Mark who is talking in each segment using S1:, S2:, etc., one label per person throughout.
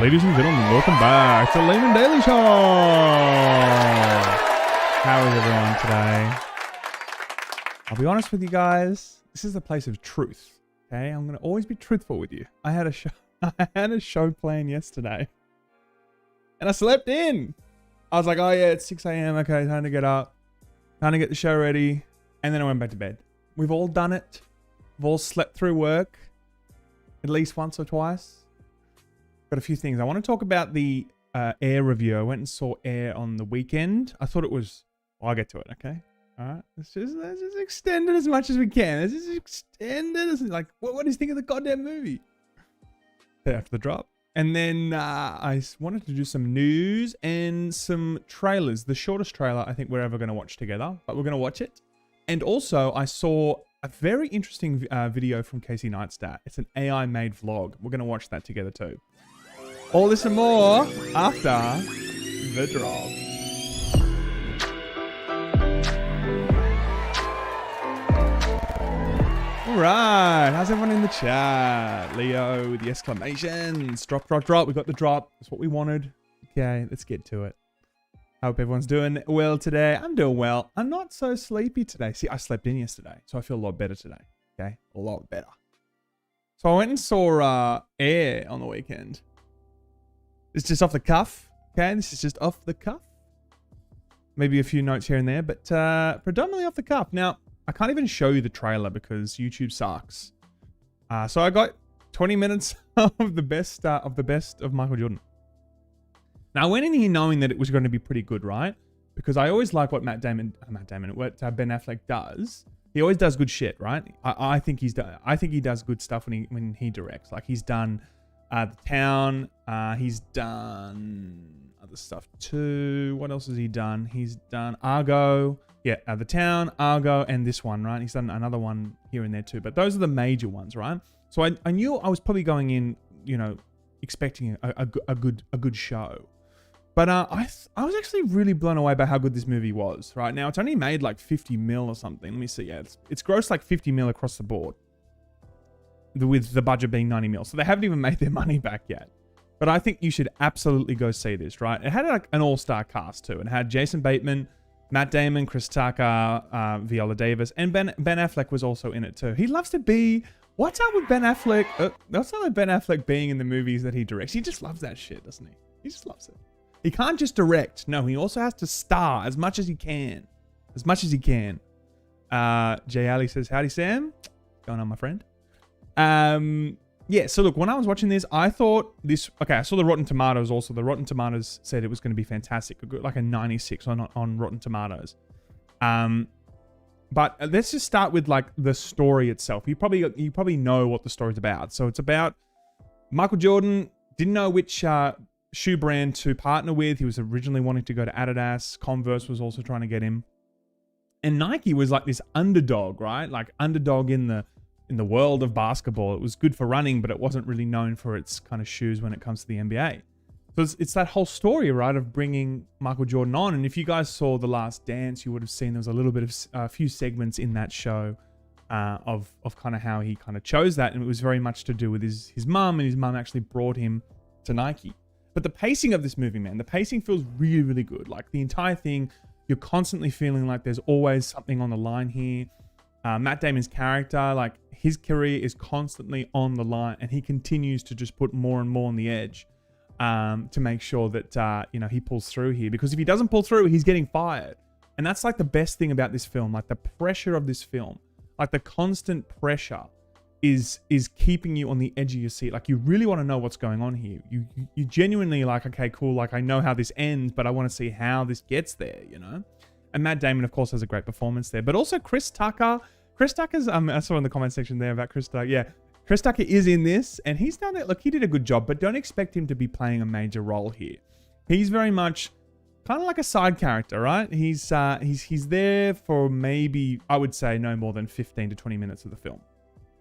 S1: Ladies and gentlemen, welcome back to Laymen Daily Show. How is everyone today? I'll be honest with you guys. This is the place of truth. Okay, I'm gonna always be truthful with you. I had a show planned yesterday, and I slept in. I was like, oh yeah, it's 6 a.m. Okay, time to get up, time to get the show ready, and then I went back to bed. We've all done it. We've all slept through work at least once or twice. Got a few things. I want to talk about the Air review. I went and saw Air on the weekend. I thought it was... Well, I'll get to it, okay? All right. Let's just extend it as much as we can. Let's just extend it. Like, what do you think of the goddamn movie? After the drop. And then I wanted to do some news and some trailers. The shortest trailer I think we're ever going to watch together. But we're going to watch it. And also, I saw a very interesting video from Casey Neistat. It's an AI-made vlog. We're going to watch that together too. All this and more after the drop. All right, how's everyone in the chat? Leo with the exclamations. Drop, drop, drop. We got the drop. That's what we wanted. Okay, let's get to it. I hope everyone's doing well today. I'm doing well. I'm not so sleepy today. See, I slept in yesterday, so I feel a lot better today. Okay, a lot better. So I went and saw Air on the weekend. It's just off the cuff, okay? This is just off the cuff. Maybe a few notes here and there, but predominantly off the cuff. Now, I can't even show you the trailer because YouTube sucks. So I got 20 minutes of the best of Michael Jordan. Now, I went in here knowing that it was going to be pretty good, right? Because I always like what what Ben Affleck does. He always does good shit, right? I think he does good stuff when he directs. Like he's done The Town. He's done other stuff too. What else has he done? He's done Argo. Yeah, The Town, Argo, and this one, right? He's done another one here and there too. But those are the major ones, right? So I knew I was probably going in, you know, expecting a good show. But I was actually really blown away by how good this movie was, right? Now, it's only made like 50 mil or something. Let me see. Yeah, it's grossed like 50 mil across the board, with the budget being 90 mil. So they haven't even made their money back yet. But I think you should absolutely go see this, right? It had like an all-star cast too. It had Jason Bateman, Matt Damon, Chris Tucker, Viola Davis, and Ben Affleck was also in it too. He loves to be... What's up with Ben Affleck? What's up with Ben Affleck being in the movies that he directs? He just loves that shit, doesn't he? He just loves it. He can't just direct. No, he also has to star as much as he can. As much as he can. Jay Ali says, howdy, Sam. What's going on, my friend? Yeah, so look, when I was watching this, I thought this... Okay, I saw the Rotten Tomatoes also. The Rotten Tomatoes said it was going to be fantastic. Like a 96 on Rotten Tomatoes. But let's just start with like the story itself. You probably know what the story's about. So it's about Michael Jordan didn't know which shoe brand to partner with. He was originally wanting to go to Adidas. Converse was also trying to get him. And Nike was like this underdog, right? Like underdog in the world of basketball. It was good for running, but it wasn't really known for its kind of shoes when it comes to the NBA. So it's that whole story, right, of bringing Michael Jordan on. And if you guys saw The Last Dance, you would have seen there was a little bit of a few segments in that show of kind of how he kind of chose that. And it was very much to do with his mum, and his mum actually brought him to Nike. But the pacing of this movie, man, the pacing feels really, really good. Like the entire thing, you're constantly feeling like there's always something on the line here. Matt Damon's character, like his career is constantly on the line, and he continues to just put more and more on the edge to make sure that, you know, he pulls through here. Because if he doesn't pull through, he's getting fired. And that's like the best thing about this film, like the pressure of this film, like the constant pressure is keeping you on the edge of your seat. Like you really want to know what's going on here. You genuinely like, okay, cool. Like I know how this ends, but I want to see how this gets there, you know? And Matt Damon, of course, has a great performance there, but also Chris Tucker. Chris Tucker's, I saw in the comment section there about Chris Tucker. Yeah, Chris Tucker is in this, and he's done it. Look, he did a good job, but don't expect him to be playing a major role here. He's very much kind of like a side character, right? He's there for maybe, I would say, no more than 15 to 20 minutes of the film.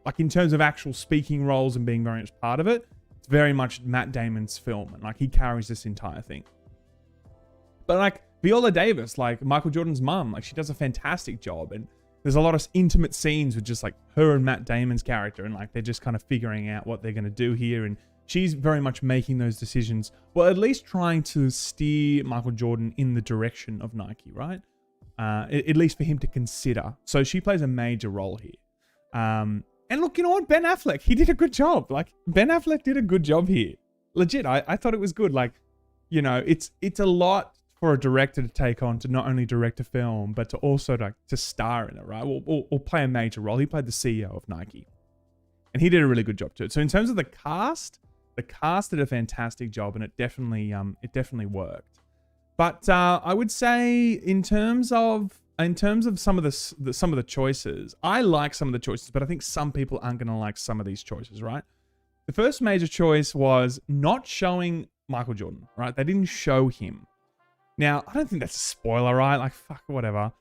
S1: Like in terms of actual speaking roles and being very much part of it, it's very much Matt Damon's film, and like he carries this entire thing. But like Viola Davis, like Michael Jordan's mum, like she does a fantastic job, and there's a lot of intimate scenes with just like her and Matt Damon's character, and like they're just kind of figuring out what they're going to do here, and she's very much making those decisions. Well, at least trying to steer Michael Jordan in the direction of Nike, right? At least for him to consider. So she plays a major role here. And look, you know what? Ben Affleck, he did a good job. Like, Ben Affleck did a good job here. Legit, I thought it was good. Like, you know, it's a lot for a director to take on, to not only direct a film, but to also to star in it, right? Or play a major role. He played the CEO of Nike. And he did a really good job too. So in terms of the cast did a fantastic job, and it definitely worked. But I would say in terms of some of the choices, I like some of the choices, but I think some people aren't going to like some of these choices, right? The first major choice was not showing Michael Jordan, right? They didn't show him. Now, I don't think that's a spoiler, right? Like, fuck, whatever.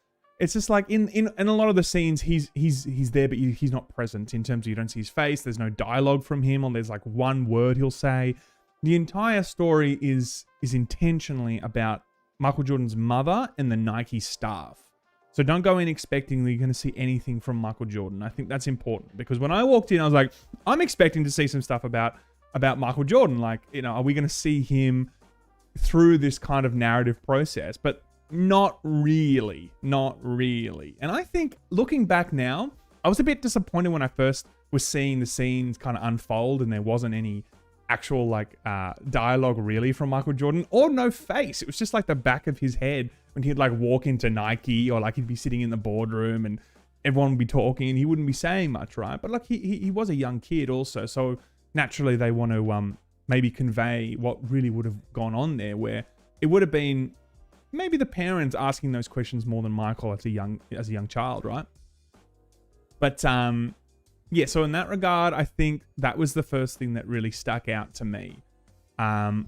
S1: It's just like in a lot of the scenes, he's there, but he's not present in terms of you don't see his face. There's no dialogue from him, or there's like one word he'll say. The entire story is intentionally about Michael Jordan's mother and the Nike staff. So don't go in expecting that you're going to see anything from Michael Jordan. I think that's important, because when I walked in, I was like, I'm expecting to see some stuff about Michael Jordan. Like, you know, are we going to see him through this kind of narrative process? But not really. And I think looking back now, I was a bit disappointed when I first was seeing the scenes kind of unfold and there wasn't any actual like dialogue really from Michael Jordan, or no face. It was just like the back of his head when he'd like walk into Nike, or like he'd be sitting in the boardroom and everyone would be talking and he wouldn't be saying much, right? But like he was a young kid also, so naturally they want to maybe convey what really would have gone on there, where it would have been maybe the parents asking those questions more than Michael as a young child, right? But yeah, so in that regard, I think that was the first thing that really stuck out to me. I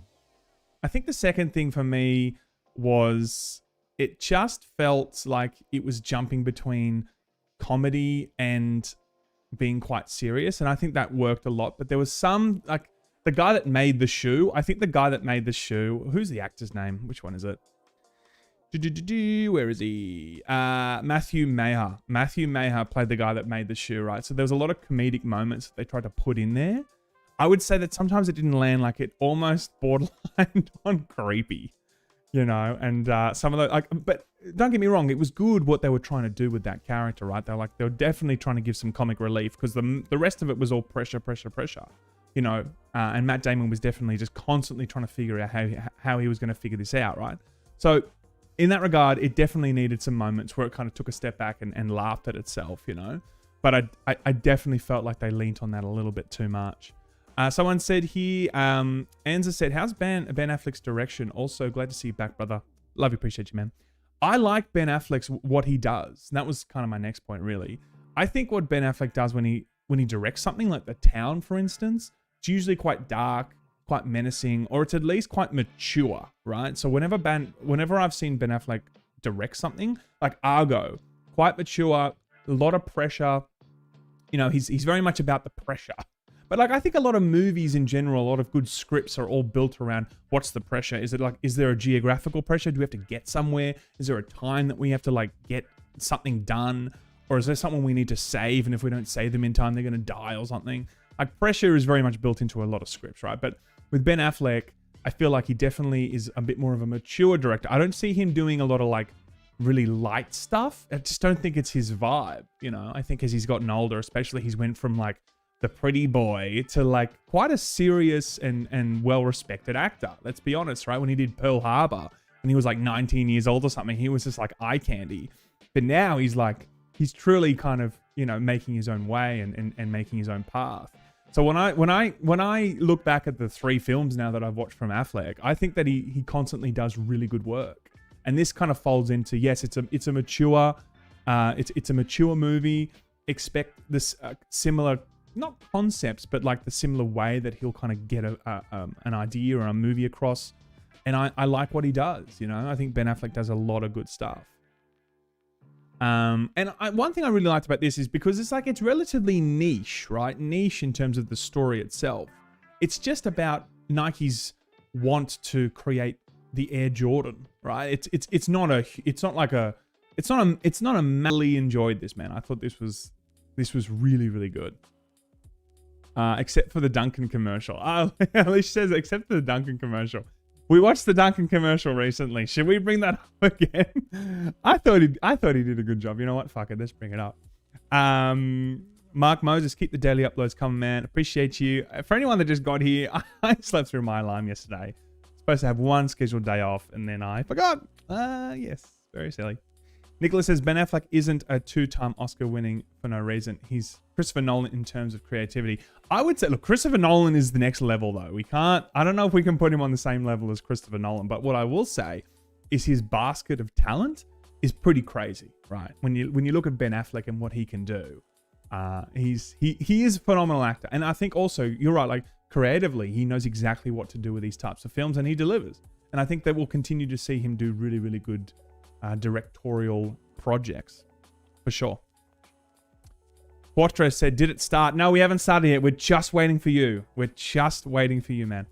S1: think the second thing for me was it just felt like it was jumping between comedy and being quite serious, and I think that worked a lot. But there was some, like, the guy that made the shoe, I think the guy that made the shoe, who's the actor's name? Which one is it? Where is he? Matthew Maher. Matthew Maher played the guy that made the shoe, right? So there was a lot of comedic moments that they tried to put in there. I would say that sometimes it didn't land, like it almost borderline on creepy, you know? And some of the, like, but don't get me wrong, it was good what they were trying to do with that character, right? They were definitely trying to give some comic relief, because the rest of it was all pressure, you know? And Matt Damon was definitely just constantly trying to figure out how he was going to figure this out, right? So in that regard, it definitely needed some moments where it kind of took a step back and laughed at itself, you know? But I definitely felt like they leaned on that a little bit too much. Someone said here, Anza said, how's Ben Affleck's direction? Also, glad to see you back, brother. Love you, appreciate you, man. I like Ben Affleck's, what he does. And that was kind of my next point, really. I think what Ben Affleck does when he directs something like The Town, for instance, it's usually quite dark, quite menacing, or it's at least quite mature, right? So whenever I've seen Ben Affleck direct something, like Argo, quite mature, a lot of pressure, you know, he's very much about the pressure. But like, I think a lot of movies in general, a lot of good scripts are all built around what's the pressure? Is there a geographical pressure? Do we have to get somewhere? Is there a time that we have to like get something done? Or is there someone we need to save? And if we don't save them in time, they're going to die or something. Like, pressure is very much built into a lot of scripts, right? But with Ben Affleck, I feel like he definitely is a bit more of a mature director. I don't see him doing a lot of like really light stuff. I just don't think it's his vibe, you know? I think as he's gotten older, especially, he's went from like the pretty boy to like quite a serious and well-respected actor. Let's be honest, right? When he did Pearl Harbor and he was like 19 years old or something, he was just like eye candy. But now he's truly kind of, you know, making his own way and making his own path. So when I look back at the 3 films now that I've watched from Affleck, I think that he constantly does really good work. And this kind of folds into, yes, it's a mature movie. Expect this similar, not concepts, but like the similar way that he'll kind of get an idea or a movie across. And I like what he does, you know? I think Ben Affleck does a lot of good stuff. And one thing I really liked about this is because it's relatively niche, right? Niche in terms of the story itself. It's just about Nike's want to create the Air Jordan, right? It's not a madly enjoyed this, man. I thought this was really, really good. except for the Duncan commercial. At least she says except for the Duncan commercial. We watched the Duncan commercial recently. Should we bring that up again? I thought he did a good job. You know what? Fuck it. Let's bring it up. Mark Moses, keep the daily uploads coming, man. Appreciate you. For anyone that just got here, I slept through my alarm yesterday. Supposed to have one scheduled day off, and then I forgot. Yes, very silly. Nicholas says Ben Affleck isn't a 2-time Oscar winning for no reason. He's Christopher Nolan in terms of creativity. I would say, look, Christopher Nolan is the next level though. I don't know if we can put him on the same level as Christopher Nolan, but what I will say is his basket of talent is pretty crazy, right? When you look at Ben Affleck and what he can do, he is a phenomenal actor. And I think also, you're right, like creatively, he knows exactly what to do with these types of films and he delivers. And I think that we'll continue to see him do really, really good directorial projects for sure. Quattro said, did it start? No, we haven't started yet. We're just waiting for you. We're just waiting for you, man.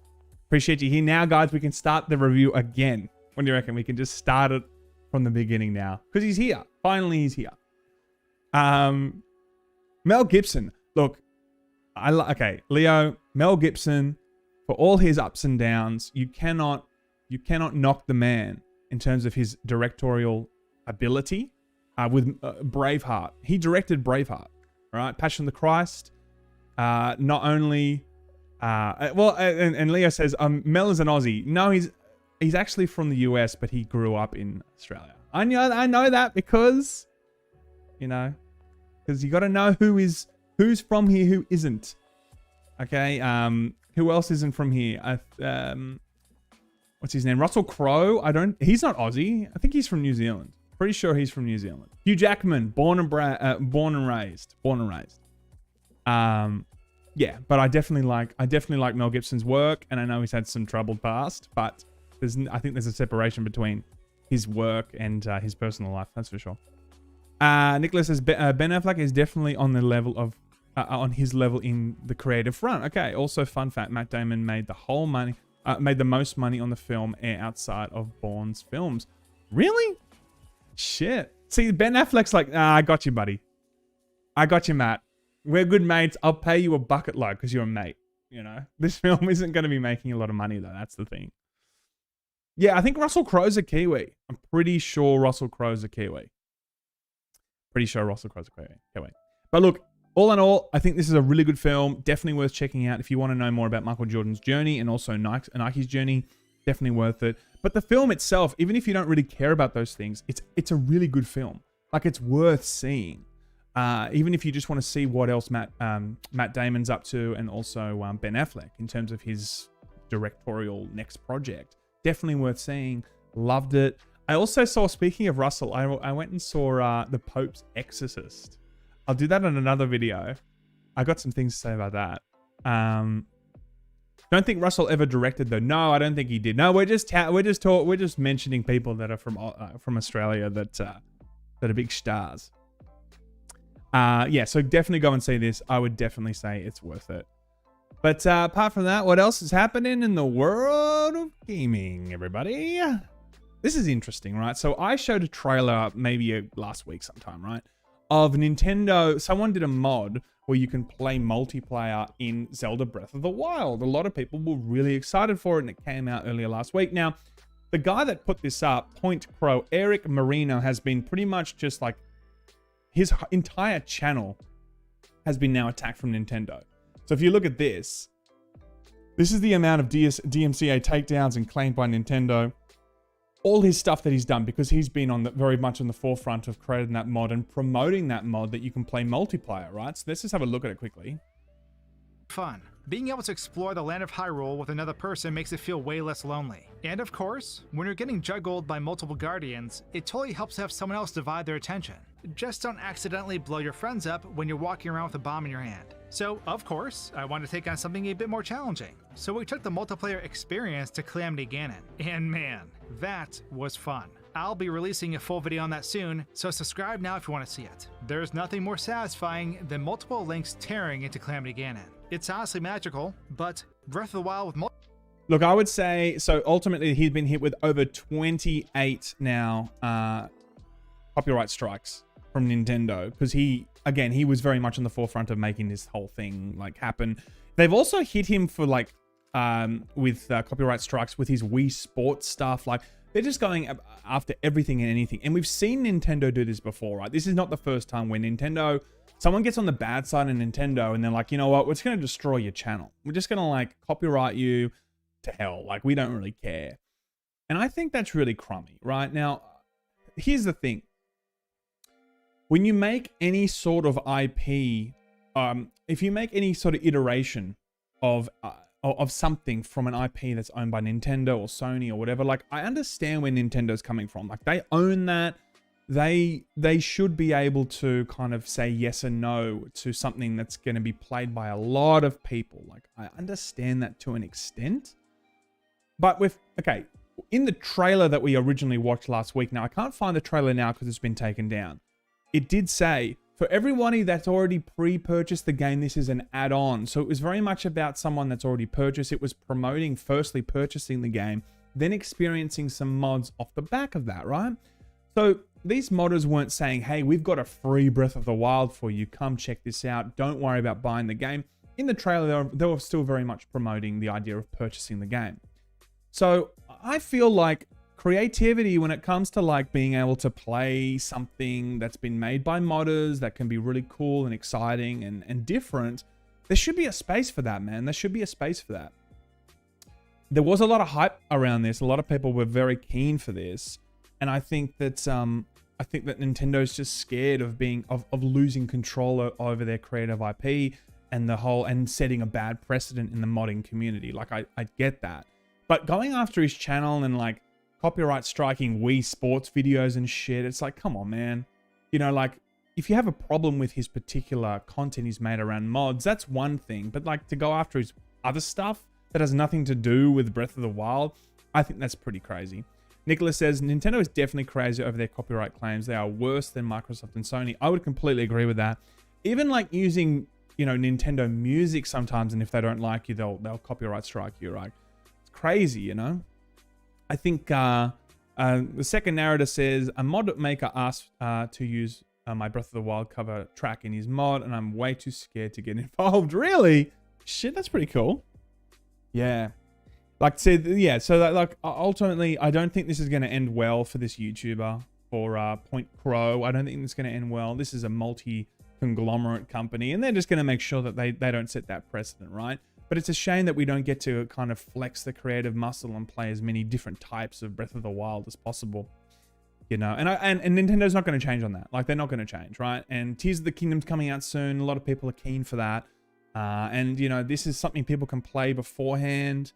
S1: Appreciate you here. Now, guys, we can start the review again. What do you reckon? We can just start it from the beginning now. Because he's here. Finally, he's here. Mel Gibson. Look, okay, Leo, Mel Gibson, for all his ups and downs, you cannot knock the man in terms of his directorial ability with Braveheart. He directed Braveheart, right? Passion of the Christ. Not only, and Leo says, Mel is an Aussie. No, he's actually from the US, but he grew up in Australia. I know that because, because you got to know who's from here, who isn't. Okay, who else isn't from here? What's his name? Russell Crowe. He's not Aussie. I think he's from New Zealand. Pretty sure he's from New Zealand. Hugh Jackman, born and raised. Yeah, but I definitely like Mel Gibson's work, and I know he's had some troubled past, but I think there's a separation between his work and his personal life. That's for sure. Nicholas says Ben Affleck is definitely on the level of on his level in the creative front. Okay. Also, fun fact: Matt Damon made the most money on the film outside of Bourne's films. Really? Shit. See, Ben Affleck's like, I got you, buddy. I got you, Matt. We're good mates. I'll pay you a bucket load because you're a mate. This film isn't going to be making a lot of money though. That's the thing. Yeah, I think Russell Crowe's a Kiwi. I'm pretty sure Russell Crowe's a Kiwi. But look, all in all, I think this is a really good film. Definitely worth checking out if you want to know more about Michael Jordan's journey and also Nike's journey. Definitely worth it. But the film itself, even if you don't really care about those things, it's a really good film. Like, it's worth seeing. Even if you just want to see what else Matt Damon's up to, and also Ben Affleck in terms of his directorial next project. Definitely worth seeing. Loved it. I also saw, speaking of Russell, I went and saw The Pope's Exorcist. I'll do that in another video. I got some things to say about that. Don't think Russell ever directed though. No, I don't think he did. No, we're just mentioning people that are from Australia that are big stars. Yeah, so definitely go and see this. I would definitely say it's worth it. But apart from that, what else is happening in the world of gaming, everybody? This is interesting, right? So I showed a trailer maybe last week sometime, right? Of Nintendo. Someone did a mod where you can play multiplayer in Zelda Breath of the Wild. A lot of people were really excited for it, and it came out earlier last week. Now, the guy that put this up, Point Crow, Eric Marino, has been pretty much just like, his entire channel has been now attacked from Nintendo. So if you look at this is the amount of DMCA takedowns and claimed by Nintendo. All his stuff that he's done, because he's been very much on the forefront of creating that mod and promoting that mod that you can play multiplayer, right? So let's just have a look at it quickly.
S2: Fun. Being able to explore the land of Hyrule with another person makes it feel way less lonely. And of course, when you're getting juggled by multiple guardians, it totally helps to have someone else divide their attention. Just don't accidentally blow your friends up when you're walking around with a bomb in your hand. So, of course, I wanted to take on something a bit more challenging. So we took the multiplayer experience to Calamity Ganon. And man, that was fun. I'll be releasing a full video on that soon, so subscribe now if you want to see it. There's nothing more satisfying than multiple links tearing into Calamity Ganon. It's honestly magical, but Breath of the Wild with
S1: Look, I would say, so ultimately he's been hit with over 28 now copyright strikes from Nintendo, because he again, he was very much on the forefront of making this whole thing like happen. They've also hit him for like with copyright strikes with his Wii Sports stuff. Like they're just going after everything and anything. And we've seen Nintendo do this before, right? This is not the first time when someone gets on the bad side of Nintendo and they're like, you know what? We're just going to destroy your channel. We're just going to like copyright you to hell. Like we don't really care. And I think that's really crummy, right? Now, here's the thing. When you make any sort of IP, if you make any sort of iteration of something from an IP that's owned by Nintendo or Sony or whatever, like I understand where Nintendo's coming from. Like they own that. They should be able to kind of say yes and no to something that's going to be played by a lot of people. Like I understand that to an extent. But okay, in the trailer that we originally watched last week, now I can't find the trailer now because it's been taken down. It did say, for everybody that's already pre-purchased the game, this is an add-on. So it was very much about someone that's already purchased. It was promoting firstly purchasing the game, then experiencing some mods off the back of that, right? So these modders weren't saying, hey, we've got a free Breath of the Wild for you. Come check this out. Don't worry about buying the game. In the trailer, they were still very much promoting the idea of purchasing the game. So I feel like creativity when it comes to like being able to play something that's been made by modders that can be really cool and exciting and different, there should be a space for that, man. There should be a space for that. There was a lot of hype around this. A lot of people were very keen for this. And I think that Nintendo's just scared of losing control over their creative IP and setting a bad precedent in the modding community. Like I get that. But going after his channel and like copyright striking Wii Sports videos and shit, it's like, come on, man. You know, like if you have a problem with his particular content he's made around mods, that's one thing. But like to go after his other stuff that has nothing to do with Breath of the Wild, I think that's pretty crazy. Nicholas says, Nintendo is definitely crazy over their copyright claims. They are worse than Microsoft and Sony. I would completely agree with that. Even like using, you know, Nintendo music sometimes, and if they don't like you, they'll copyright strike you, right? Crazy, you know. I think the second narrator says a mod maker asked to use my Breath of the Wild cover track in his mod, and I'm way too scared to get involved. Really? Shit, that's pretty cool. Yeah. Like said, yeah. So that, like ultimately, I don't think this is going to end well for this YouTuber for Point Crow. I don't think it's going to end well. This is a multi-conglomerate company, and they're just going to make sure that they don't set that precedent, right? But it's a shame that we don't get to kind of flex the creative muscle and play as many different types of Breath of the Wild as possible, you know. And Nintendo's not going to change on that. Like they're not going to change, right? And Tears of the Kingdom's coming out soon. A lot of people are keen for that, and you know this is something people can play beforehand.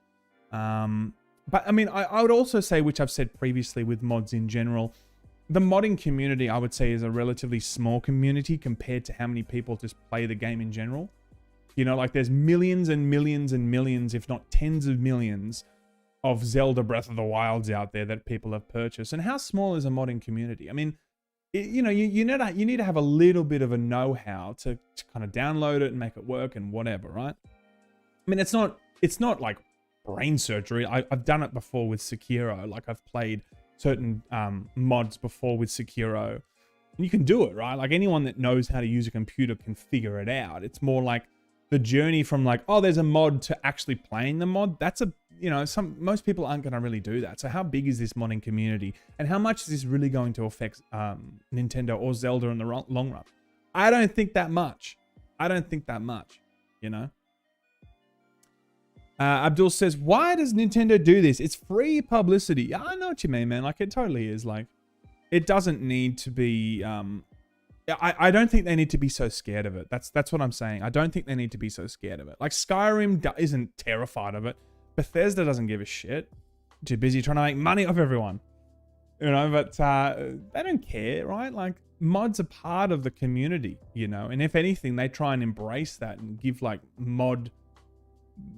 S1: But I mean, I would also say, which I've said previously with mods in general, the modding community I would say is a relatively small community compared to how many people just play the game in general. You know, like there's millions and millions and millions, if not tens of millions, of Zelda Breath of the Wilds out there that people have purchased. And how small is a modding community? I mean, you know, you need to have a little bit of a know-how to kind of download it and make it work and whatever, right? I mean, it's not like brain surgery. I've done it before with Sekiro. Like I've played certain mods before with Sekiro. And you can do it, right? Like anyone that knows how to use a computer can figure it out. It's more like the journey from like, oh, there's a mod to actually playing the mod. That's a, you know, most people aren't going to really do that. So how big is this modding community? And how much is this really going to affect Nintendo or Zelda in the long run? I don't think that much. You know? Abdul says, why does Nintendo do this? It's free publicity. Yeah, I know what you mean, man. Like it totally is. Like it doesn't need to be, I don't think they need to be so scared of it. That's what I'm saying. I don't think they need to be so scared of it. Like Skyrim isn't terrified of it. Bethesda doesn't give a shit. Too busy trying to make money off everyone. You know, but they don't care, right? Like mods are part of the community, you know, and if anything, they try and embrace that and give like mod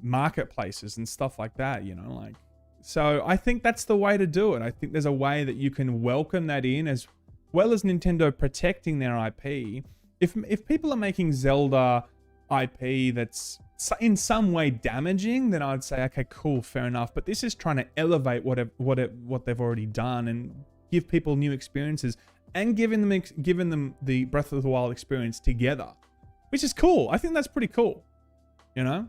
S1: marketplaces and stuff like that, you know, like, so I think that's the way to do it. I think there's a way that you can welcome that in as well as Nintendo protecting their IP. If people are making Zelda IP that's in some way damaging, then I'd say, okay, cool, fair enough. But this is trying to elevate what they've already done and give people new experiences and giving them the Breath of the Wild experience together, which is cool. I think that's pretty cool, you know.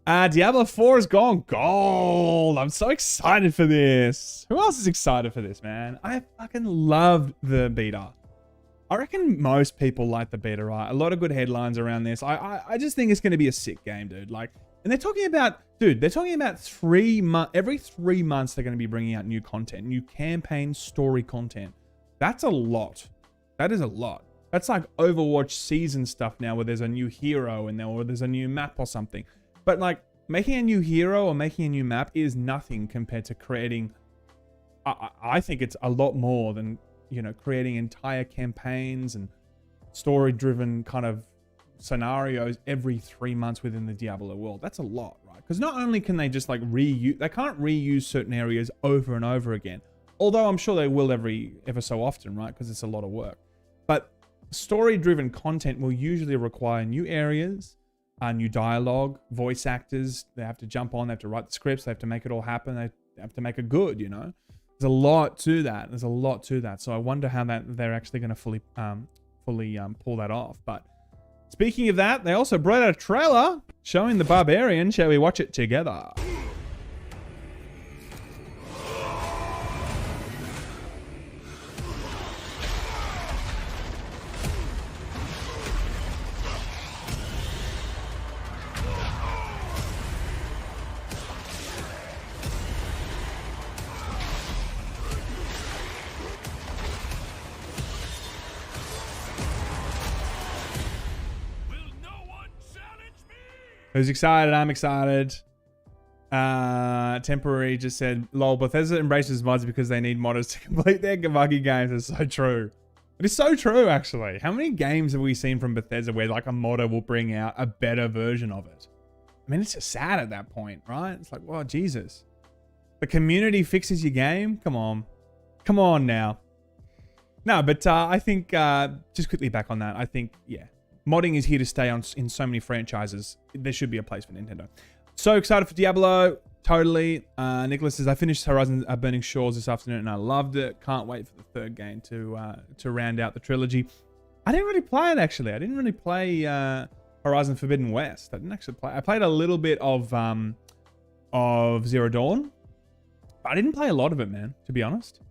S1: Diablo 4 is gone gold. I'm so excited for this. Who else is excited for this, man? I fucking loved the beta. I reckon most people like the beta, right? A lot of good headlines around this. I just think it's going to be a sick game, dude. Like, and they're talking about, dude, they're talking about every 3 months they're going to be bringing out new content, new campaign story content. That's a lot. That is a lot. That's like Overwatch season stuff now, where there's a new hero and or there's a new map or something. But like making a new hero or making a new map is nothing compared to creating. I think it's a lot more than, you know, creating entire campaigns and story-driven kind of scenarios every 3 months within the Diablo world. That's a lot, right? Because not only can they just like they can't reuse certain areas over and over again. Although I'm sure they will ever so often, right? Because it's a lot of work. But story-driven content will usually require new areas, new dialogue, voice actors. They have to jump on, they have to write the scripts, they have to make it all happen. They have to make it good, you know? There's a lot to that. There's a lot to that. So I wonder how they're actually going to fully pull that off. But speaking of that, they also brought out a trailer showing the Barbarian. Shall we watch it together? Who's excited? I'm excited. Temporary just said, lol, Bethesda embraces mods because they need modders to complete their buggy games. It's so true. It is so true, actually. How many games have we seen from Bethesda where like a modder will bring out a better version of it? I mean, it's just sad at that point, right? It's like, well, Jesus. The community fixes your game? Come on. Come on now. No, but I think, just quickly back on that, I think, yeah. Modding is here to stay in so many franchises. There should be a place for Nintendo. So excited for Diablo. Totally. Nicholas says, I finished Horizon Burning Shores this afternoon and I loved it. Can't wait for the third game to round out the trilogy. I didn't really play it, actually. I didn't really play Horizon Forbidden West. I didn't actually play. I played a little bit of Zero Dawn. But I didn't play a lot of it, man, to be honest.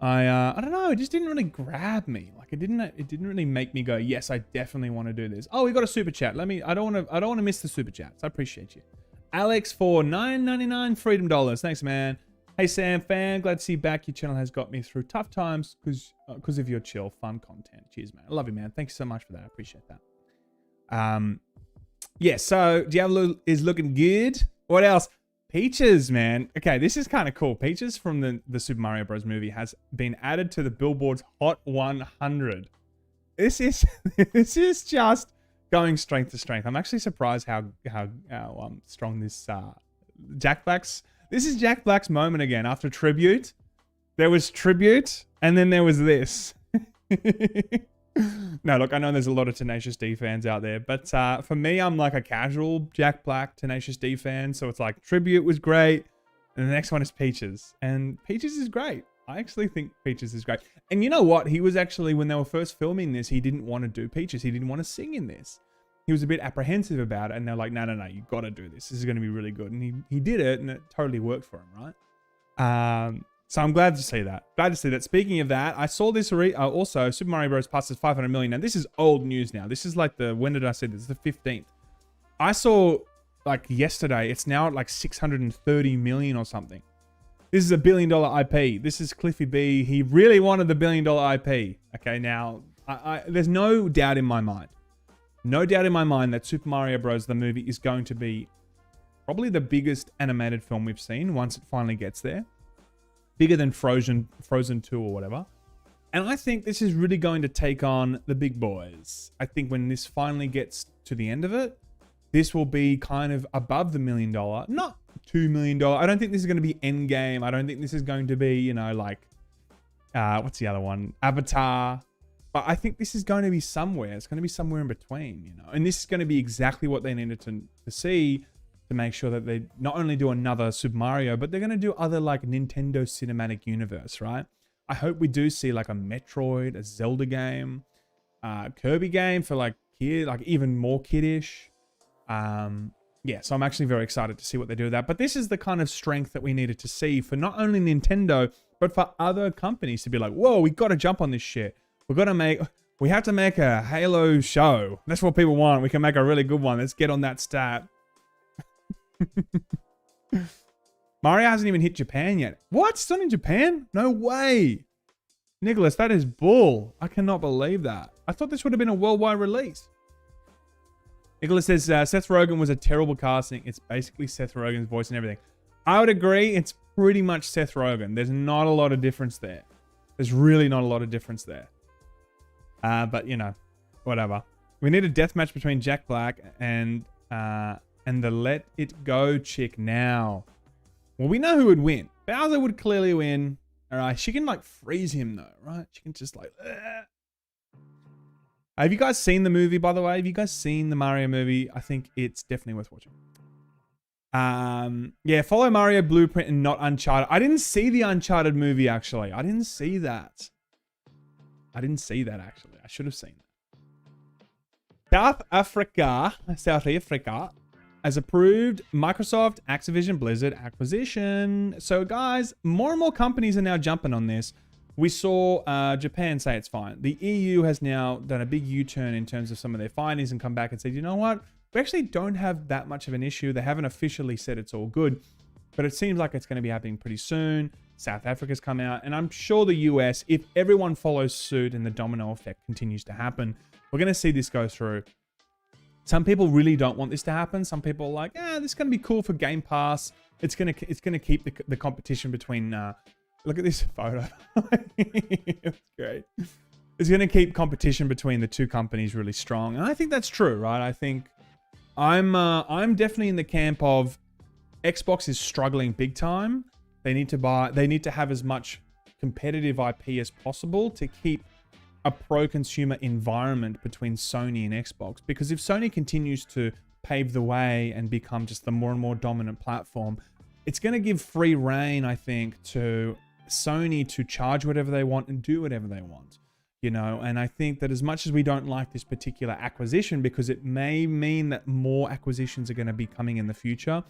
S1: I don't know, it just didn't really grab me. Like it didn't really make me go, yes, I definitely want to do this. Oh, we got a super chat. I don't want to miss the super chats. I appreciate you. Alex for $9.99 freedom dollars. Thanks, man. Hey Sam fan, glad to see you back. Your channel has got me through tough times because of your chill, fun content. Cheers, man. I love you, man. Thanks so much for that. I appreciate that. Yeah, so Diablo is looking good. What else? Peaches, man. Okay, this is kind of cool. Peaches from the Super Mario Bros. Movie has been added to the Billboard's Hot 100. This is just going strength to strength. I'm actually surprised how strong this Jack Black's. This is Jack Black's moment again. After Tribute, there was Tribute, and then there was this. No, look, I know there's a lot of Tenacious D fans out there, but for me, I'm like a casual Jack Black Tenacious D fan, so it's like Tribute was great, and the next one is Peaches, and Peaches is great. I actually think Peaches is great. And you know what? He was actually, when they were first filming this, he didn't want to do Peaches. He didn't want to sing in this. He was a bit apprehensive about it, and they're like, no, you got to do this. This is going to be really good. And he did it, and it totally worked for him, right? So I'm glad to see that. Glad to see that. Speaking of that, I saw this also, Super Mario Bros. Passes 500 million. Now, this is old news now. This is like when did I say this? The 15th. I saw, like, yesterday, it's now at like 630 million or something. This is a $1 billion IP. This is Cliffy B. He really wanted the $1 billion IP. Okay, now, there's no doubt in my mind. No doubt in my mind that Super Mario Bros. The movie is going to be probably the biggest animated film we've seen once it finally gets there. Bigger than Frozen 2 or whatever. And I think this is really going to take on the big boys. I think when this finally gets to the end of it, this will be kind of above the $1 million, not $2 million. I don't think this is going to be Endgame. I don't think this is going to be, you know, like, what's the other one? Avatar. But I think this is going to be somewhere. It's going to be somewhere in between, you know. And this is going to be exactly what they needed to see to make sure that they not only do another Super Mario, but they're going to do other like Nintendo Cinematic Universe, right? I hope we do see like a Metroid, a Zelda game, Kirby game for like kid, like even more kiddish. Yeah, so I'm actually very excited to see what they do with that. But this is the kind of strength that we needed to see for not only Nintendo, but for other companies to be like, whoa, we got to jump on this shit. We have to make a Halo show. That's what people want. We can make a really good one. Let's get on that stat. Mario hasn't even hit Japan yet. What? It's not in Japan? No way. Nicholas, that is bull. I cannot believe that. I thought this would have been a worldwide release. Nicholas says, Seth Rogen was a terrible casting. It's basically Seth Rogen's voice and everything. I would agree. It's pretty much Seth Rogen. There's not a lot of difference there. There's really not a lot of difference there. But, you know, whatever. We need a death match between Jack Black and the Let It Go chick now. Well, we know who would win. Bowser would clearly win. All right. She can, like, freeze him, though, right? She can just, like... Have you guys seen the movie, by the way? Have you guys seen the Mario movie? I think it's definitely worth watching. Yeah, follow Mario Blueprint and not Uncharted. I didn't see the Uncharted movie, actually. I didn't see that. Actually. I should have seen that. South Africa has approved Microsoft Activision Blizzard acquisition. So, guys, more and more companies are now jumping on this. We saw Japan say it's fine. The EU has now done a big U-turn in terms of some of their findings and come back and said, you know what? We actually don't have that much of an issue. They haven't officially said it's all good, but it seems like it's going to be happening pretty soon. South Africa's come out, and I'm sure the US, if everyone follows suit and the domino effect continues to happen, we're going to see this go through. Some people really don't want this to happen. Some people are like, this is going to be cool for Game Pass. It's going to keep the competition between... look at this photo. It's great. It's going to keep competition between the two companies really strong. And I think that's true, right? I think I'm definitely in the camp of Xbox is struggling big time. They need to have as much competitive IP as possible to keep a pro-consumer environment between Sony and Xbox. Because if Sony continues to pave the way and become just the more and more dominant platform, it's going to give free reign, I think, to Sony to charge whatever they want and do whatever they want, you know. And I think that as much as we don't like this particular acquisition, because it may mean that more acquisitions are going to be coming in the future.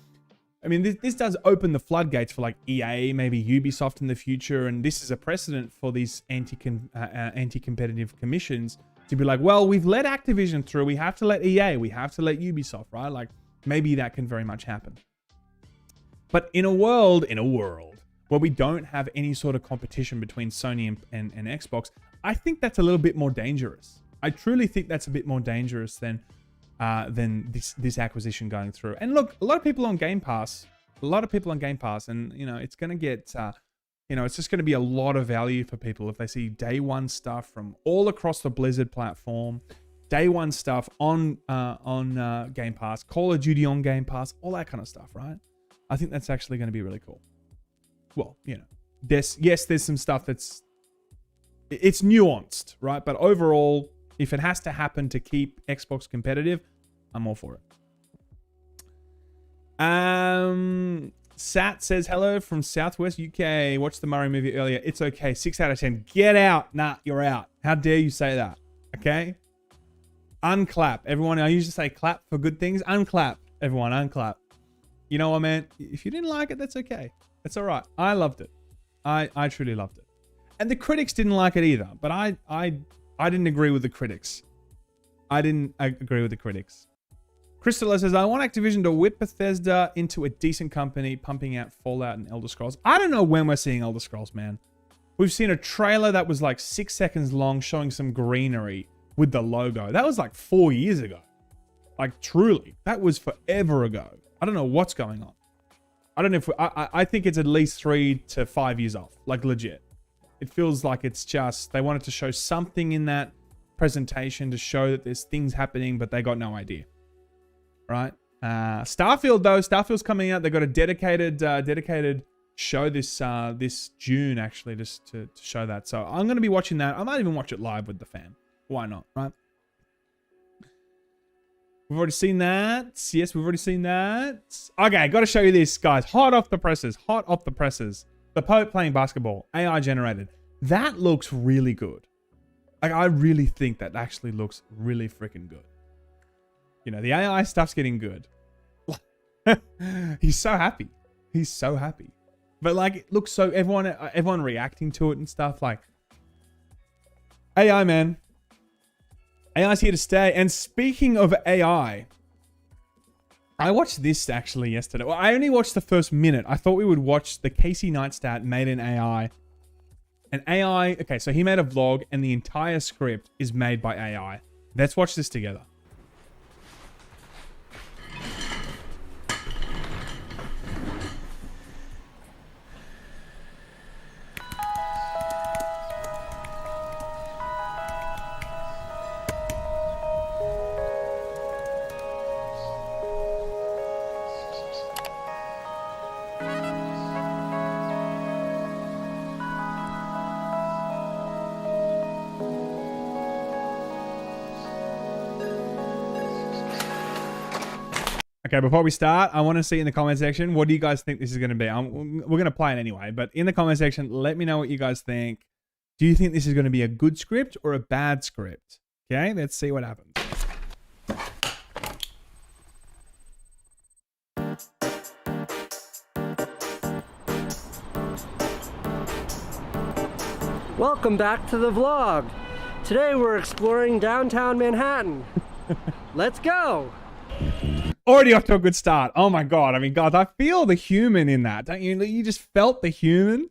S1: I mean, this does open the floodgates for like EA, maybe Ubisoft in the future, and this is a precedent for these anti-competitive commissions to be like, well, we've let Activision through, we have to let EA, we have to let Ubisoft, right? Like, maybe that can very much happen. But in a world where we don't have any sort of competition between Sony and Xbox, I think that's a little bit more dangerous. I truly think that's a bit more dangerous than this acquisition going through. And look, a lot of people on Game Pass, and you know, it's going to get, it's just going to be a lot of value for people if they see day one stuff from all across the Blizzard platform, day one stuff on Game Pass, Call of Duty on Game Pass, all that kind of stuff, right? I think that's actually going to be really cool. Well, you know, there's some stuff it's nuanced, right? But overall, if it has to happen to keep Xbox competitive, I'm all for it. Sat says, hello from Southwest UK. Watched the Mario movie earlier. It's okay. 6 out of 10. Get out. Nah, you're out. How dare you say that? Okay? Unclap. Everyone, I usually say clap for good things. Unclap. Everyone, unclap. You know what, man? If you didn't like it, that's okay. It's all right. I loved it. I truly loved it. And the critics didn't like it either. But I didn't agree with the critics. Crystal says, I want Activision to whip Bethesda into a decent company, pumping out Fallout and Elder Scrolls. I don't know when we're seeing Elder Scrolls, man. We've seen a trailer that was like 6 seconds long showing some greenery with the logo. That was like 4 years ago. Like, truly. That was forever ago. I don't know what's going on. I don't know if... I think it's at least 3 to 5 years off. Like, legit. It feels like it's just... They wanted to show something in that presentation to show that there's things happening, but they got no idea. Right? Starfield, though. Starfield's coming out. They got a dedicated show this June, actually, just to show that. So I'm going to be watching that. I might even watch it live with the fam. Why not, right? We've already seen that. Yes, we've already seen that. Okay, got to show you this, guys. Hot off the presses. The Pope playing basketball. AI generated. That looks really good. Like, I really think that actually looks really freaking good. You know, the AI stuff's getting good. He's so happy. He's so happy. But like, it looks so, everyone reacting to it and stuff. Like, AI, man. AI's here to stay. And speaking of AI, I watched this actually yesterday. Well, I only watched the first minute. I thought we would watch the Casey Neistat made in AI. And AI, okay, so he made a vlog and the entire script is made by AI. Let's watch this together. Okay, before we start, I want to see in the comment section, what do you guys think this is going to be? We're going to play it anyway, but in the comment section, let me know what you guys think. Do you think this is going to be a good script or a bad script? Okay, let's see what happens.
S3: Welcome back to the vlog. Today we're exploring downtown Manhattan. Let's go.
S1: Already off to a good start. Oh my god. I mean, guys, I feel the human in that. Don't you? You just felt the human?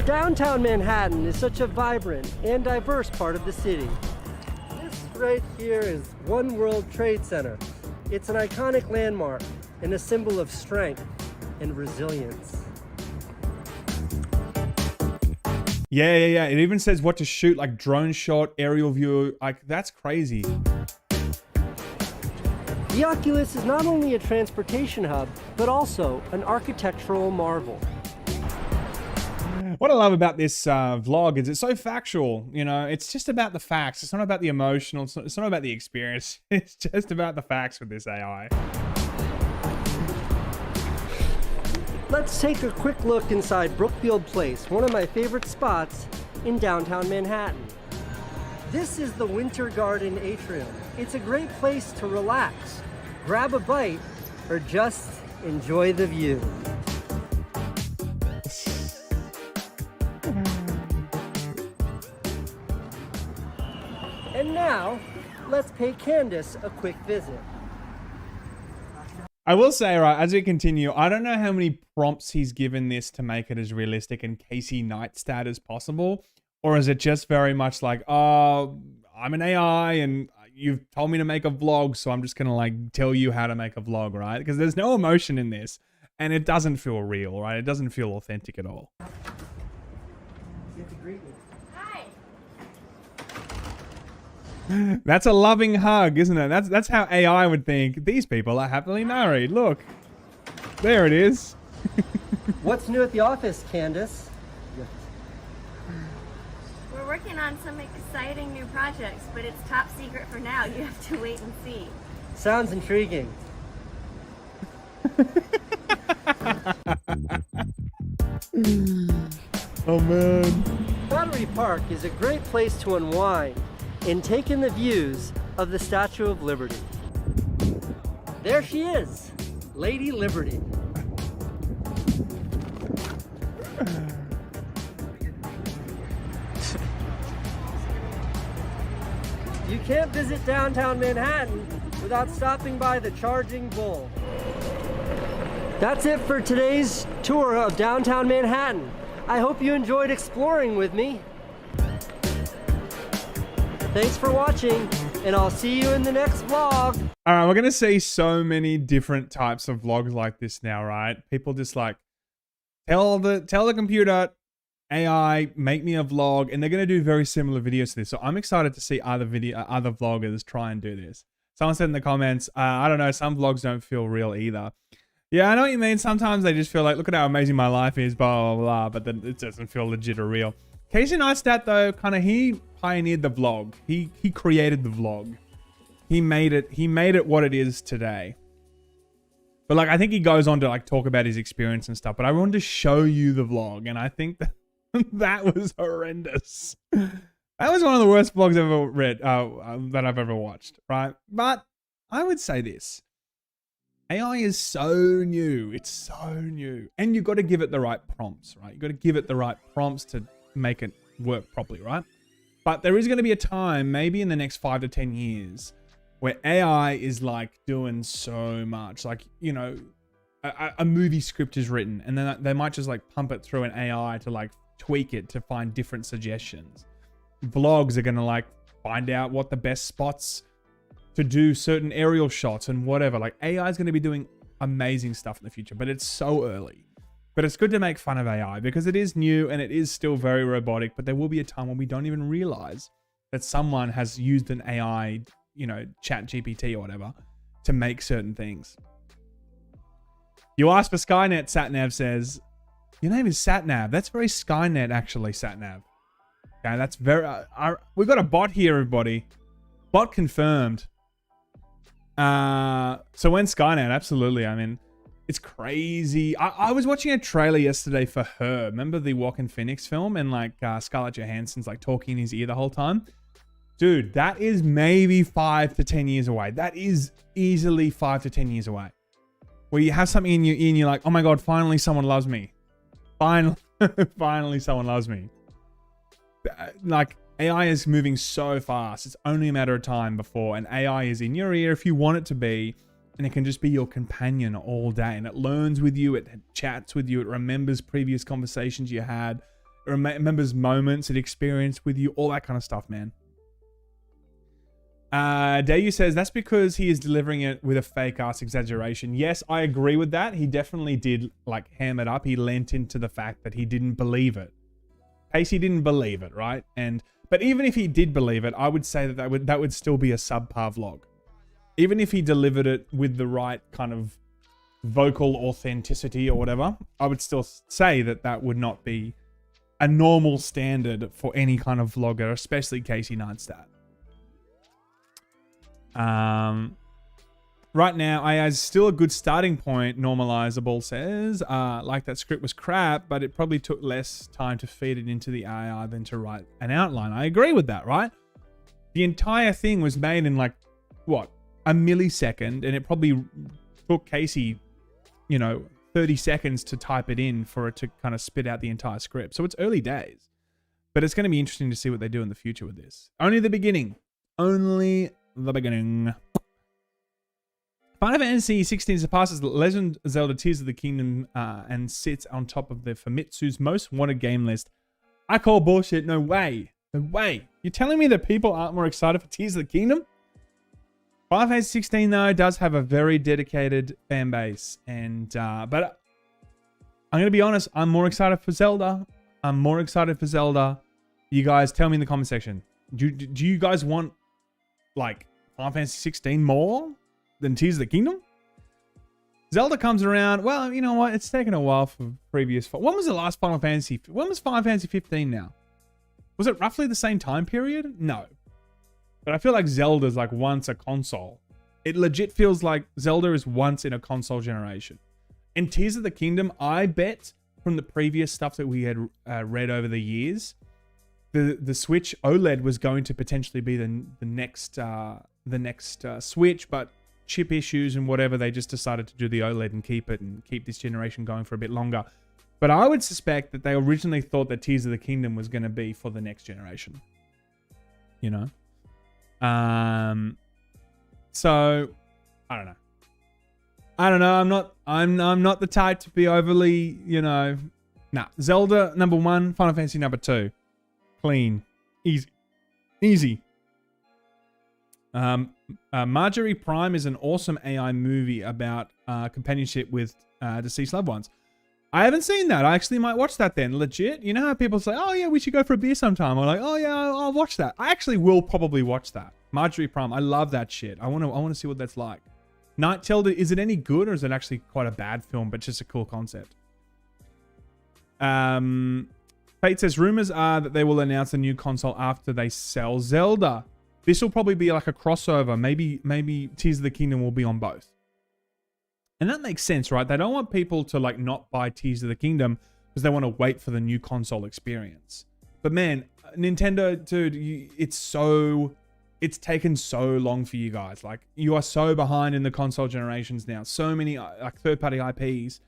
S3: Downtown Manhattan is such a vibrant and diverse part of the city. This right here is One World Trade Center. It's an iconic landmark and a symbol of strength and resilience.
S1: Yeah. It even says what to shoot, like drone shot, aerial view. Like, that's crazy.
S3: The Oculus is not only a transportation hub, but also an architectural marvel.
S1: What I love about this vlog is it's so factual. You know, it's just about the facts. It's not about the emotional. It's not about the experience. It's just about the facts with this AI.
S3: Let's take a quick look inside Brookfield Place, one of my favorite spots in downtown Manhattan. This is the Winter Garden Atrium. It's a great place to relax, grab a bite, or just enjoy the view. And now, let's pay Candace a quick visit.
S1: I will say, right, as we continue, I don't know how many prompts he's given this to make it as realistic and Casey Neistat as possible. Or is it just very much like, oh, I'm an AI and you've told me to make a vlog, so I'm just going to like tell you how to make a vlog, right? Because there's no emotion in this and it doesn't feel real, right? It doesn't feel authentic at all.
S3: You have to greet me.
S4: Hi.
S1: That's a loving hug, isn't it? That's how AI would think. These people are happily married. Look. There it is.
S3: What's new at the office, Candace?
S4: We're working on some exciting new projects, but it's top secret for now. You have to wait and see.
S3: Sounds intriguing.
S1: Oh man.
S3: Battery Park is a great place to unwind and take in the views of the Statue of Liberty. There she is, Lady Liberty. You can't visit downtown Manhattan without stopping by the Charging Bull. That's it for today's tour of downtown Manhattan. I hope you enjoyed exploring with me. Thanks for watching, and I'll see you in the next vlog.
S1: All right, we're going to see so many different types of vlogs like this now, right? People just like, tell the computer, AI, make me a vlog, and they're going to do very similar videos to this. So I'm excited to see other vloggers try and do this. Someone said in the comments, I don't know, some vlogs don't feel real either. Yeah, I know what you mean. Sometimes they just feel like, look at how amazing my life is, blah, blah, blah, but then it doesn't feel legit or real. Casey Neistat, though, he pioneered the vlog. He created the vlog. He made it what it is today. But like, I think he goes on to like talk about his experience and stuff. But I wanted to show you the vlog, and I think that that was horrendous. That was one of the worst vlogs I've ever read, that I've ever watched, right? But I would say this. AI is so new. It's so new. And you've got to give it the right prompts, right? You've got to give it the right prompts to make it work properly, right? But there is going to be a time, maybe in the next 5 to 10 years, where AI is like doing so much. Like, you know, a movie script is written, and then they might just like pump it through an AI to like tweak it to find different suggestions. Vlogs are going to like find out what the best spots to do certain aerial shots and whatever. Like, AI is going to be doing amazing stuff in the future, but it's so early. But it's good to make fun of AI because it is new and it is still very robotic, but there will be a time when we don't even realize that someone has used an AI, you know, chat GPT or whatever to make certain things. You asked for Skynet, Satnav says. Your name is Satnav. That's very Skynet, actually, Satnav. Okay, that's very... we've got a bot here, everybody. Bot confirmed. So when Skynet, absolutely. I mean, it's crazy. I was watching a trailer yesterday for Her. Remember the Joaquin Phoenix film? And like Scarlett Johansson's like talking in his ear the whole time. Dude, that is maybe 5 to 10 years away. That is easily 5 to 10 years away. Where you have something in your ear and you're like, oh my God, finally someone loves me. Finally someone loves me. Like, AI is moving so fast. It's only a matter of time before an AI is in your ear if you want it to be, and it can just be your companion all day. And it learns with you, it chats with you, it remembers previous conversations you had, it remembers moments it experienced with you, all that kind of stuff, man. Dayu says that's because he is delivering it with a fake ass exaggeration. Yes, I agree with that. He definitely did like ham it up. He lent into the fact that he didn't believe it. Casey didn't believe it, right? But even if he did believe it, I would say that would still be a subpar vlog. Even if he delivered it with the right kind of vocal authenticity or whatever, I would still say that would not be a normal standard for any kind of vlogger, especially Casey Neistat. Right now, AI is still a good starting point, Normalizable says. Like that script was crap, but it probably took less time to feed it into the AI than to write an outline. I agree with that, right? The entire thing was made in like, what, a millisecond, and it probably took Casey, 30 seconds to type it in for it to kind of spit out the entire script. So it's early days, but it's going to be interesting to see what they do in the future with this. Only the beginning. Only the beginning. Final Fantasy 16 surpasses Legend of Zelda Tears of the Kingdom and sits on top of the Famitsu's most wanted game list. I call bullshit. No way. No way. You're telling me that people aren't more excited for Tears of the Kingdom? Final Fantasy 16 though does have a very dedicated fan base, and but I'm gonna be honest. I'm more excited for Zelda. You guys tell me in the comment section. Do you guys want like Final Fantasy 16 more than Tears of the Kingdom? Zelda comes around. Well, you know what? It's taken a while for previous. When was the last Final Fantasy? When was Final Fantasy 15 now? Was it roughly the same time period? No. But I feel like Zelda's like once a console. It legit feels like Zelda is once in a console generation. And Tears of the Kingdom, I bet from the previous stuff that we had read over the years, the Switch OLED was going to potentially be the next Switch, but chip issues and whatever, they just decided to do the OLED and keep this generation going for a bit longer. But I would suspect that they originally thought that Tears of the Kingdom was going to be for the next generation. So I don't know. I'm not the type to be overly, Nah. Zelda number 1, Final Fantasy number 2. Clean. Easy. Marjorie Prime is an awesome AI movie about companionship with deceased loved ones. I haven't seen that. I actually might watch that then. Legit. You know how people say, oh yeah, we should go for a beer sometime. Or like, oh yeah, I'll watch that. I actually will probably watch that. Marjorie Prime. I love that shit. I want to see what that's like. Night Tilda, is it any good or is it actually quite a bad film, but just a cool concept? Fate says, rumors are that they will announce a new console after they sell Zelda. This will probably be like a crossover. Maybe Tears of the Kingdom will be on both. And that makes sense, right? They don't want people to like not buy Tears of the Kingdom because they want to wait for the new console experience. But man, Nintendo, dude, it's taken so long for you guys. Like, you are so behind in the console generations now. So many like third-party IPs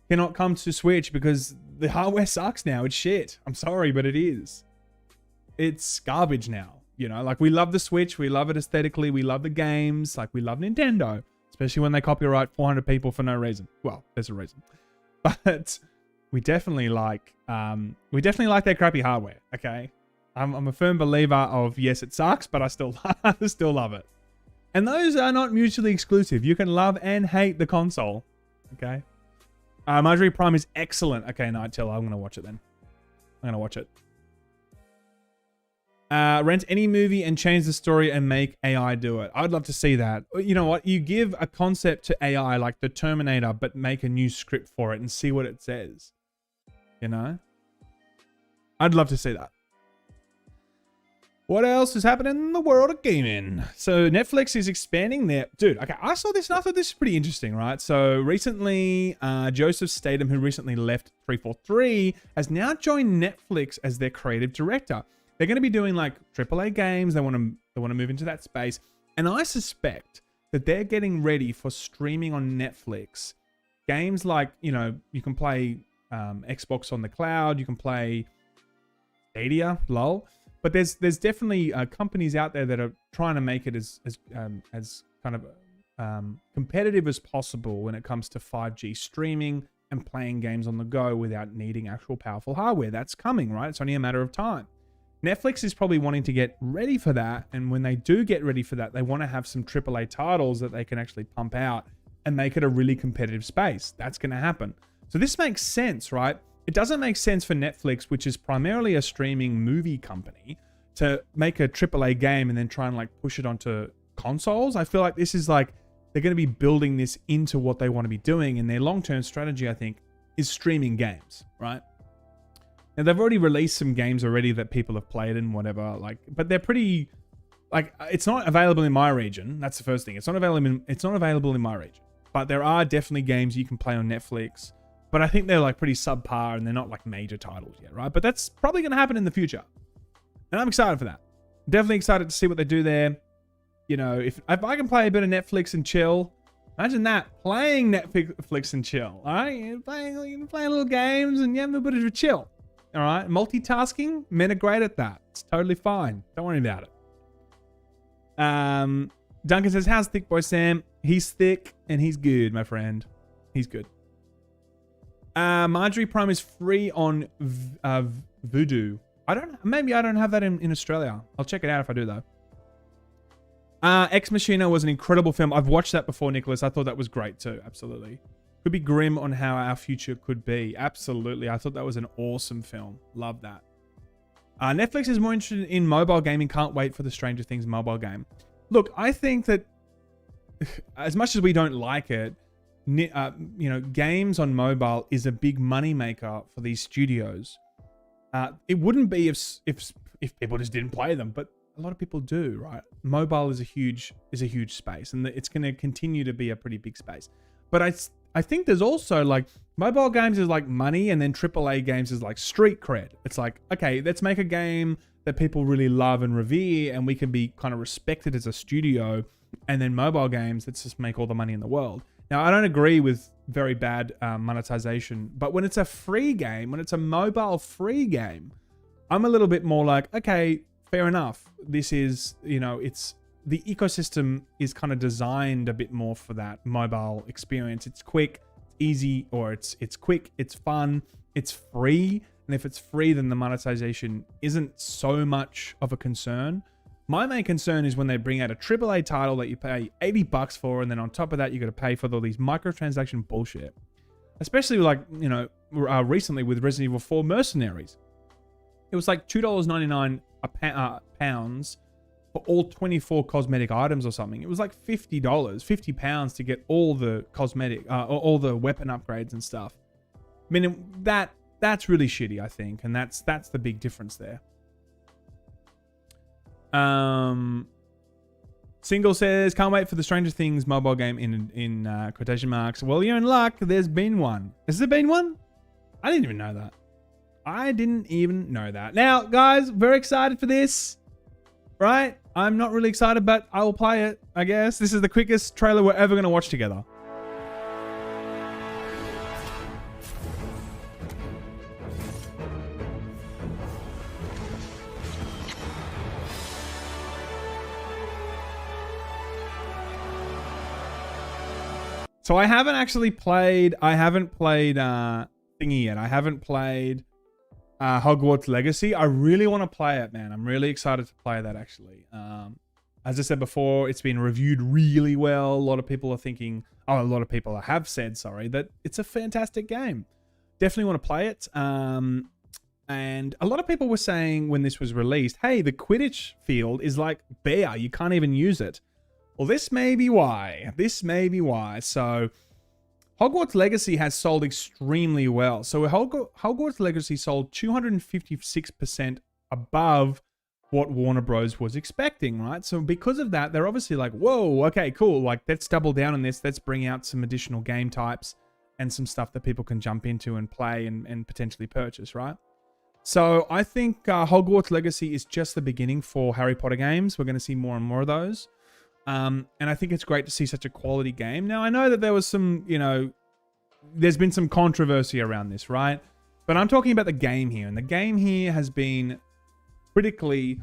S1: cannot come to Switch because the hardware sucks now. It's shit. I'm sorry, but it is. It's garbage now. You know, like, we love the Switch. We love it aesthetically. We love the games. Like, we love Nintendo, especially when they copyright 400 people for no reason. Well, there's a reason. But we definitely like their crappy hardware, okay? I'm a firm believer of, yes, it sucks, but I still love it. And those are not mutually exclusive. You can love and hate the console, okay? Marjorie Prime is excellent. Okay, no, I'm going to watch it then. I'm going to watch it. Rent any movie and change the story and make AI do it. I'd love to see that. You know what? You give a concept to AI like the Terminator, but make a new script for it and see what it says. You know? I'd love to see that. What else is happening in the world of gaming? So Netflix is expanding their... Dude, okay, I saw this and I thought this is pretty interesting, right? So recently, Joseph Statham, who recently left 343, has now joined Netflix as their creative director. They're going to be doing like AAA games. They want to move into that space. And I suspect that they're getting ready for streaming on Netflix. Games like, you know, you can play Xbox on the cloud. You can play Stadia, lol. But there's definitely companies out there that are trying to make it as kind of competitive as possible when it comes to 5G streaming and playing games on the go without needing actual powerful hardware. That's coming, right? It's only a matter of time. Netflix is probably wanting to get ready for that. And when they do get ready for that, they want to have some AAA titles that they can actually pump out and make it a really competitive space. That's going to happen. So this makes sense, right? It doesn't make sense for Netflix, which is primarily a streaming movie company, to make a AAA game and then try and like push it onto consoles. I feel like this is like, they're going to be building this into what they want to be doing. And their long-term strategy, I think, is streaming games, right? Now, they've already released some games already that people have played and whatever, like, but they're pretty, like, it's not available in my region. That's the first thing. It's not available in my region, but there are definitely games you can play on Netflix. But I think they're like pretty subpar and they're not like major titles yet, right? But that's probably going to happen in the future. And I'm excited for that. Definitely excited to see what they do there. You know, if I can play a bit of Netflix and chill, imagine that, playing Netflix and chill, all right? You're playing little games and you have a bit of a chill, all right? Multitasking, men are great at that. It's totally fine. Don't worry about it. Duncan says, how's Thick Boy Sam? He's thick and he's good, my friend. He's good. Marjorie Prime is free on Voodoo. Maybe I don't have that in Australia. I'll check it out if I do though. Ex Machina was an incredible film. I've watched that before, Nicholas. I thought that was great too. Absolutely. Could be grim on how our future could be. Absolutely. I thought that was an awesome film. Love that. Netflix is more interested in mobile gaming. Can't wait for the Stranger Things mobile game. Look, I think that as much as we don't like it, you know, games on mobile is a big money maker for these studios. It wouldn't be if people just didn't play them, but a lot of people do, right? Mobile is a huge space, and it's going to continue to be a pretty big space. But I think there's also like mobile games is like money, and then AAA games is like street cred. It's like, okay, let's make a game that people really love and revere, and we can be kind of respected as a studio. And then mobile games, let's just make all the money in the world. Now, I don't agree with very bad monetization, but when it's a free game, when it's a mobile free game, I'm a little bit more like, okay, fair enough. This is, you know, it's the ecosystem is kind of designed a bit more for that mobile experience. It's quick, easy, or it's quick, it's fun, it's free. And if it's free, then the monetization isn't so much of a concern. My main concern is when they bring out a AAA title that you pay $80 for, and then on top of that, you got to pay for all these microtransaction bullshit. Especially like, you know, recently with Resident Evil 4 Mercenaries. It was like $2.99 pounds for all 24 cosmetic items or something. It was like $50, 50 pounds to get all the cosmetic, all the weapon upgrades and stuff. I mean, that's really shitty, I think. And that's the big difference there. Single says, can't wait for the Stranger Things mobile game in quotation marks. Well, you're in luck. There's been one. Has there been one? I didn't even know that. I didn't even know that. Now, guys, very excited for this. Right? I'm not really excited, but I will play it, I guess. This is the quickest trailer we're ever going to watch together. So I haven't actually played, thingy yet. I haven't played Hogwarts Legacy. I really want to play it, man. I'm really excited to play that, actually. As I said before, it's been reviewed really well. A lot of people are thinking, a lot of people have said, sorry, that it's a fantastic game. Definitely want to play it. And a lot of people were saying when this was released, hey, the Quidditch field is like bare. You can't even use it. Well, this may be why. So, Hogwarts Legacy has sold extremely well. So, Hogwarts Legacy sold 256% above what Warner Bros. Was expecting, right? So, because of that, they're obviously like, whoa, okay, cool. Like, let's double down on this. Let's bring out some additional game types and some stuff that people can jump into and play and potentially purchase, right? So, I think Hogwarts Legacy is just the beginning for Harry Potter games. We're going to see more and more of those. And I think it's great to see such a quality game. Now, I know that there was some, there's been some controversy around this, right? But I'm talking about the game here. And the game here has been critically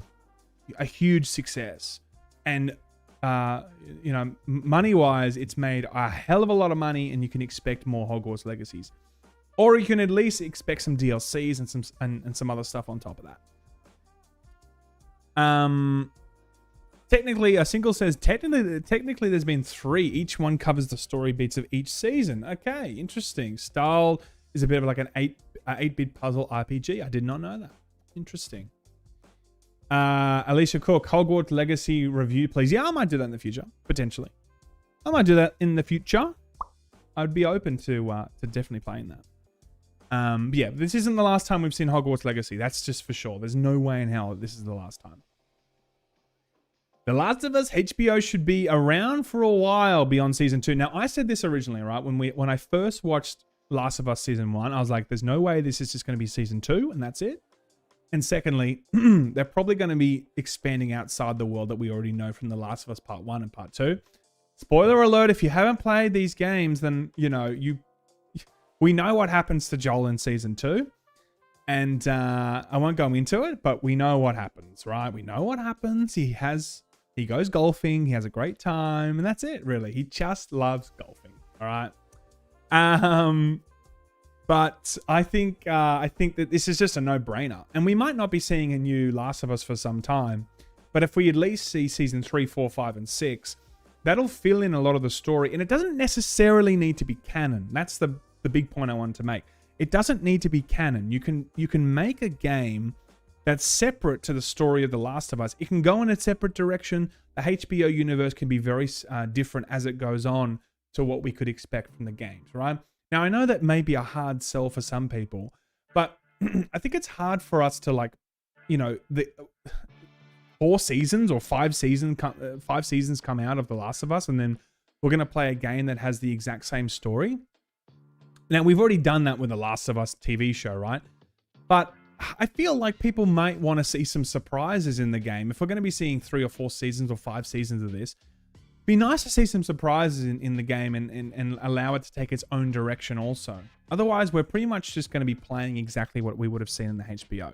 S1: a huge success. And, money-wise, it's made a hell of a lot of money, and you can expect more Hogwarts Legacies. Or you can at least expect some DLCs and some other stuff on top of that. Technically, a single says, technically there's been 3. Each one covers the story beats of each season. Okay, interesting. Style is a bit of like an 8-bit puzzle RPG. I did not know that. Interesting. Alicia Cook, Hogwarts Legacy review, please. Yeah, I might do that in the future, potentially. I might do that in the future. I'd be open to definitely playing that. But yeah, this isn't the last time we've seen Hogwarts Legacy. That's just for sure. There's no way in hell this is the last time. The Last of Us HBO should be around for a while beyond season 2. Now, I said this originally, right? When I first watched Last of Us season 1, I was like, there's no way this is just going to be season 2 and that's it. And secondly, they're probably going to be expanding outside the world that we already know from The Last of Us Part 1 and Part 2. Spoiler alert, if you haven't played these games, then, we know what happens to Joel in season 2. And I won't go into it, but we know what happens, right? We know what happens. He goes golfing, he has a great time, and that's it, really. He just loves golfing, all right? But I think that this is just a no-brainer. And we might not be seeing a new Last of Us for some time, but if we at least see season 3, 4, 5, and 6, that'll fill in a lot of the story. And it doesn't necessarily need to be canon. That's the big point I wanted to make. It doesn't need to be canon. You can make a game that's separate to the story of The Last of Us. It can go in a separate direction. The HBO universe can be very different as it goes on to what we could expect from the games, right? Now, I know that may be a hard sell for some people, but I think it's hard for us to the 4 seasons or 5 seasons come out of The Last of Us, and then we're going to play a game that has the exact same story. Now, we've already done that with The Last of Us TV show, right? But I feel like people might want to see some surprises in the game. If we're going to be seeing 3 or 4 seasons or 5 seasons of this, it'd be nice to see some surprises in the game and allow it to take its own direction also. Otherwise, we're pretty much just going to be playing exactly what we would have seen in the HBO.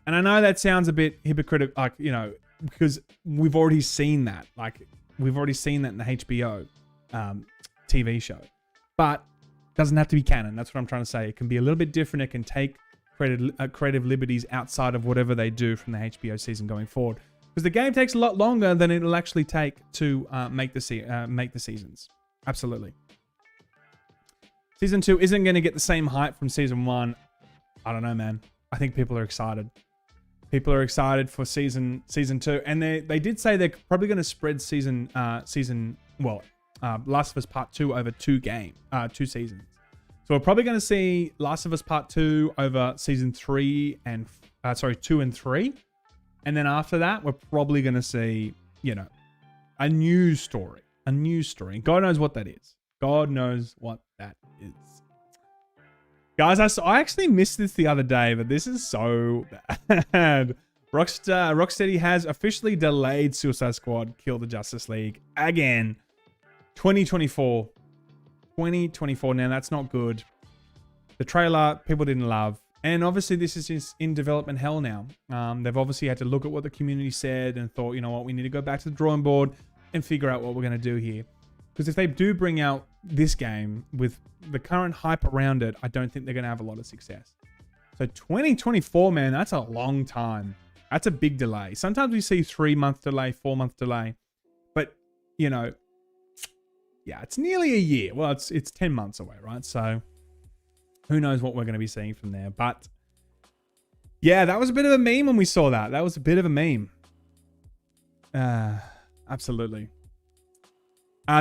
S1: And I know that sounds a bit hypocritical, because we've already seen that. We've already seen that in the HBO TV show. But it doesn't have to be canon. That's what I'm trying to say. It can be a little bit different. It can take creative liberties outside of whatever they do from the HBO season going forward, because the game takes a lot longer than it'll actually take to make the seasons. Absolutely. Season 2 isn't going to get the same hype from season 1. I don't know, man. I think people are excited. People are excited for season 2, and they did say they're probably going to spread Last of Us Part 2 over 2 seasons. So we're probably going to see Last of Us Part 2 over season 2 and 3. And then after that, we're probably going to see, A news story. A news story. God knows what that is. God knows what that is. Guys, I actually missed this the other day, but this is so bad. Rocksteady has officially delayed Suicide Squad Kill the Justice League again. 2024. 2024. Now, that's not good. The trailer, people didn't love. And obviously, this is just in development hell now. They've obviously had to look at what the community said and thought, you know what, we need to go back to the drawing board and figure out what we're going to do here. Because if they do bring out this game with the current hype around it, I don't think they're going to have a lot of success. So 2024, man, that's a long time. That's a big delay. Sometimes we see 3-month delay, 4-month delay. But, you know, yeah, it's nearly a year. Well, it's 10 months away, right? So who knows what we're going to be seeing from there. But yeah, that was a bit of a meme when we saw that. That was a bit of a meme. Absolutely.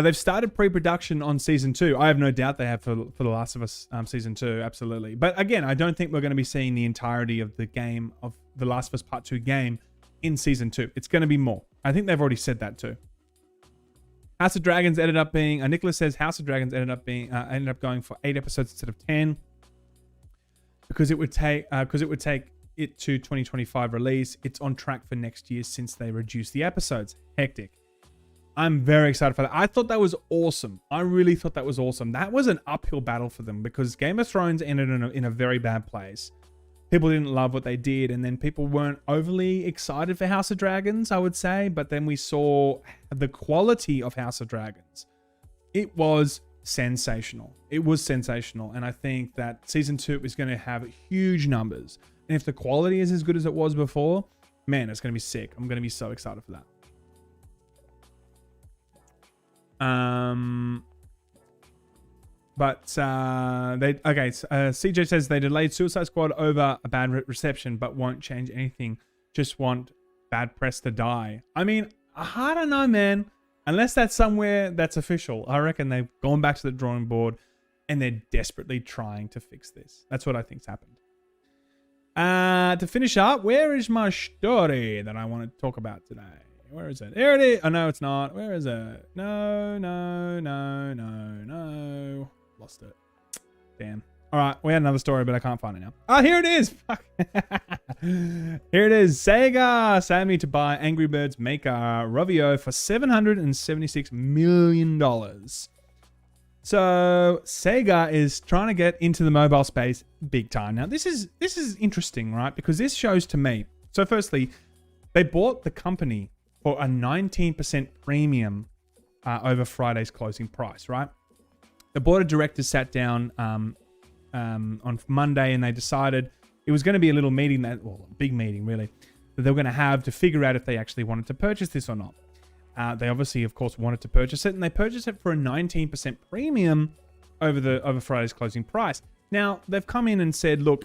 S1: They've started pre-production on Season 2. I have no doubt they have for The Last of Us Season 2, absolutely. But again, I don't think we're going to be seeing the entirety of the game, of The Last of Us Part 2 game in Season 2. It's going to be more. I think they've already said that too. House of Dragons ended up being... Nicholas says House of Dragons ended up going for 8 episodes instead of 10. Because it would take it to 2025 release. It's on track for next year since they reduced the episodes. Hectic. I'm very excited for that. I thought that was awesome. I really thought that was awesome. That was an uphill battle for them because Game of Thrones ended in a very bad place. People didn't love what they did, and then people weren't overly excited for House of Dragons, I would say. But then we saw the quality of House of Dragons. It was sensational. It was sensational, and I think that Season 2 is going to have huge numbers. And if the quality is as good as it was before, man, it's going to be sick. I'm going to be so excited for that. CJ says they delayed Suicide Squad over a bad reception, but won't change anything. Just want bad press to die. I mean, I don't know, man. Unless that's somewhere that's official, I reckon they've gone back to the drawing board and they're desperately trying to fix this. That's what I think's happened. To finish up, where is my story that I want to talk about today? Where is it? Here it is. Oh, no, it's not. Where is it? No. Lost it. Damn. All right. We had another story, but I can't find it now. Oh, here it is. Fuck. Here it is. Sega Sammy to buy Angry Birds maker Rovio for $776 million. So Sega is trying to get into the mobile space big time. Now, this is interesting, right? Because this shows to me. So firstly, they bought the company for a 19% premium over Friday's closing price, right? The board of directors sat down on Monday and they decided it was going to be a little meeting, a big meeting really, that they were going to have to figure out if they actually wanted to purchase this or not. They obviously, of course, wanted to purchase it, and they purchased it for a 19% premium over Friday's closing price. Now, they've come in and said, look,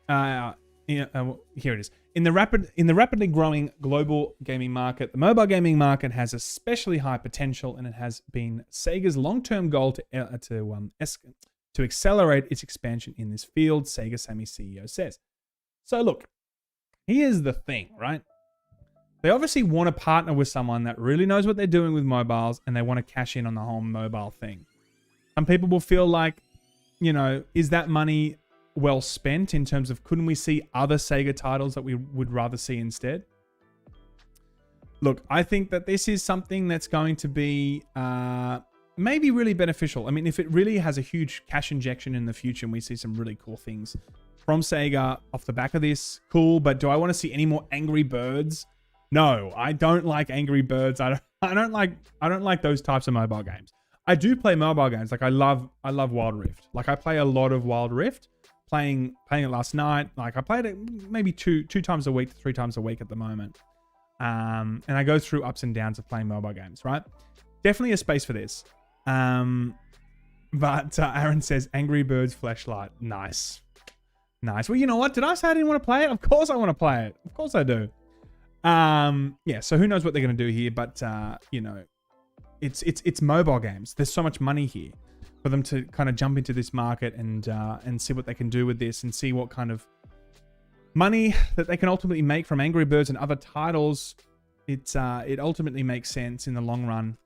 S1: here it is. In the rapidly growing global gaming market, the mobile gaming market has especially high potential, and it has been Sega's long-term goal to accelerate its expansion in this field, Sega Sammy CEO says. So look, here's the thing, right? They obviously want to partner with someone that really knows what they're doing with mobiles, and they want to cash in on the whole mobile thing. Some people will feel like, you know, is that money well spent in terms of couldn't we see other Sega titles that we would rather see instead? Look, I think that this is something that's going to be maybe really beneficial. I mean, if it really has a huge cash injection in the future and we see some really cool things from Sega off the back of this, cool. But do I want to see any more Angry Birds? No, I don't like Angry Birds. I don't like those types of mobile games. I do play mobile games. Like I love Wild Rift. Like I play a lot of Wild Rift. Playing it last night. Like I played it maybe two times a week to 3 times a week at the moment. And I go through ups and downs of playing mobile games, right? Definitely a space for this. But Aaron says Angry Birds Fleshlight. Nice. Well, you know what? Did I say I didn't want to play it? Of course I want to play it. Of course I do. Yeah, so who knows what they're going to do here, but you know, it's mobile games. There's so much money here for them to kind of jump into this market and see what they can do with this and see what kind of money that they can ultimately make from Angry Birds and other titles it ultimately makes sense in the long run,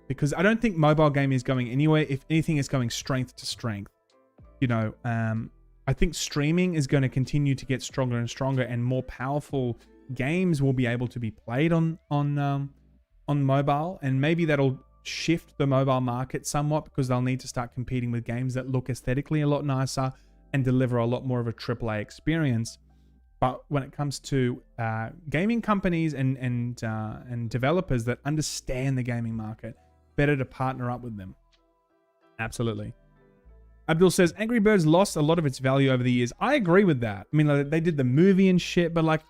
S1: because I don't think mobile gaming is going anywhere. If anything, it's going strength to strength. You know, I think streaming is going to continue to get stronger and stronger, and more powerful games will be able to be played on mobile, and maybe that'll shift the mobile market somewhat, because they'll need to start competing with games that look aesthetically a lot nicer and deliver a lot more of a AAA experience. But when it comes to gaming companies and developers that understand the gaming market, better to partner up with them. Absolutely. Abdul says, Angry Birds lost a lot of its value over the years. I agree with that. I mean, like, they did the movie and shit, but like,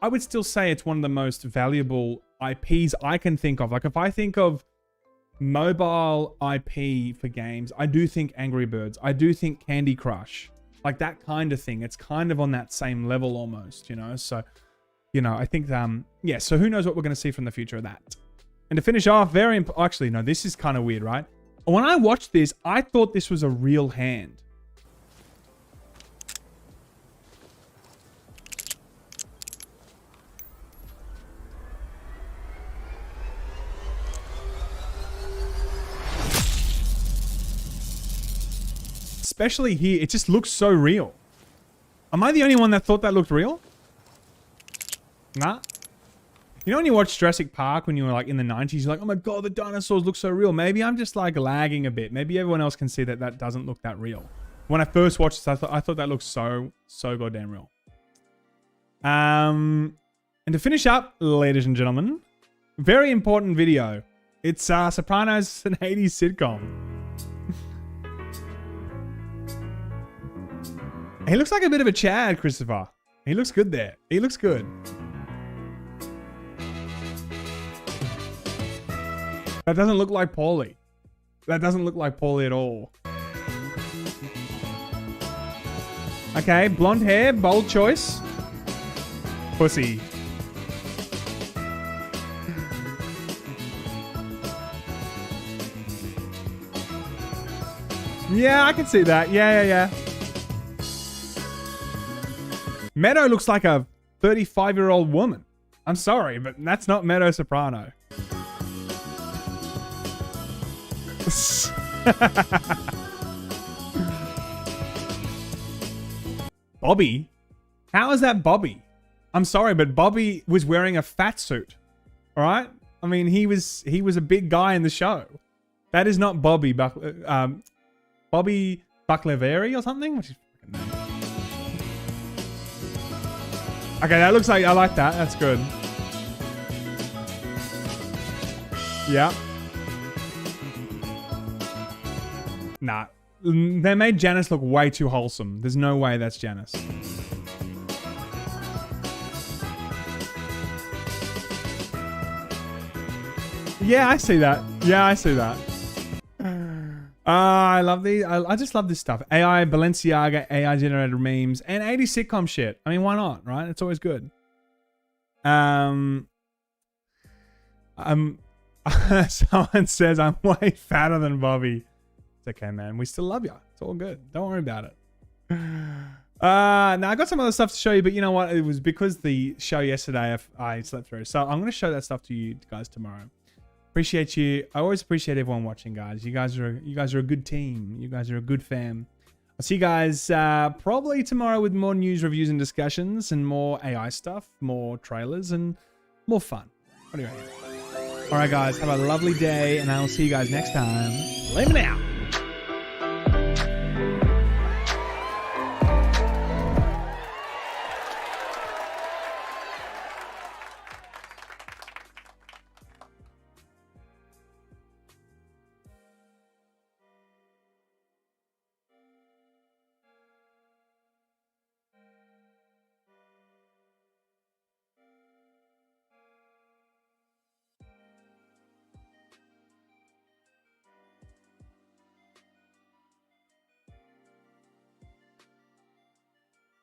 S1: I would still say it's one of the most valuable IPs I can think of. Like, if I think of mobile IP for games, I do think Angry Birds. I do think Candy Crush. Like that kind of thing. It's kind of on that same level almost, you know? So, you know, I think, yeah, so who knows what we're going to see from the future of that. And to finish off, actually, no, this is kind of weird, right? When I watched this, I thought this was a real hand. Especially here, it just looks so real. Am I the only one that thought that looked real? Nah. You know when you watch Jurassic Park when you were like in the 90s, you're like, oh my god, the dinosaurs look so real. Maybe I'm just like lagging a bit. Maybe everyone else can see that that doesn't look that real. When I first watched this, I thought that looked so goddamn real. And to finish up, ladies and gentlemen, very important video. It's Sopranos, an 80s sitcom. He looks like a bit of a Chad, Christopher. He looks good there. He looks good. That doesn't look like Paulie. That doesn't look like Paulie at all. Okay, blonde hair, bold choice. Pussy. Yeah, I can see that. Yeah. Meadow looks like a 35-year-old woman. I'm sorry, but that's not Meadow Soprano. Bobby? How is that Bobby? I'm sorry, but Bobby was wearing a fat suit. All right? I mean, he was a big guy in the show. That is not Bobby Bobby Buckleveri or something? What's his fucking name? Okay, that looks like, I like that. That's good. Yeah. Nah. They made Janice look way too wholesome. There's no way that's Janice. Yeah, I see that. Yeah, I see that. I love these. I just love this stuff. AI, Balenciaga, AI generated memes, and 80s sitcom shit. I mean, why not, right? It's always good. Someone says I'm way fatter than Bobby. It's okay, man. We still love you. It's all good. Don't worry about it. Now I got some other stuff to show you, but you know what? It was because the show yesterday I slept through. So I'm going to show that stuff to you guys tomorrow. Appreciate you. I always appreciate everyone watching, guys. You guys are a good team. You guys are a good fam. I'll see you guys probably tomorrow with more news, reviews, and discussions, and more AI stuff, more trailers, and more fun. What do you reckon? All right, guys. Have a lovely day, and I'll see you guys next time. Laymen out.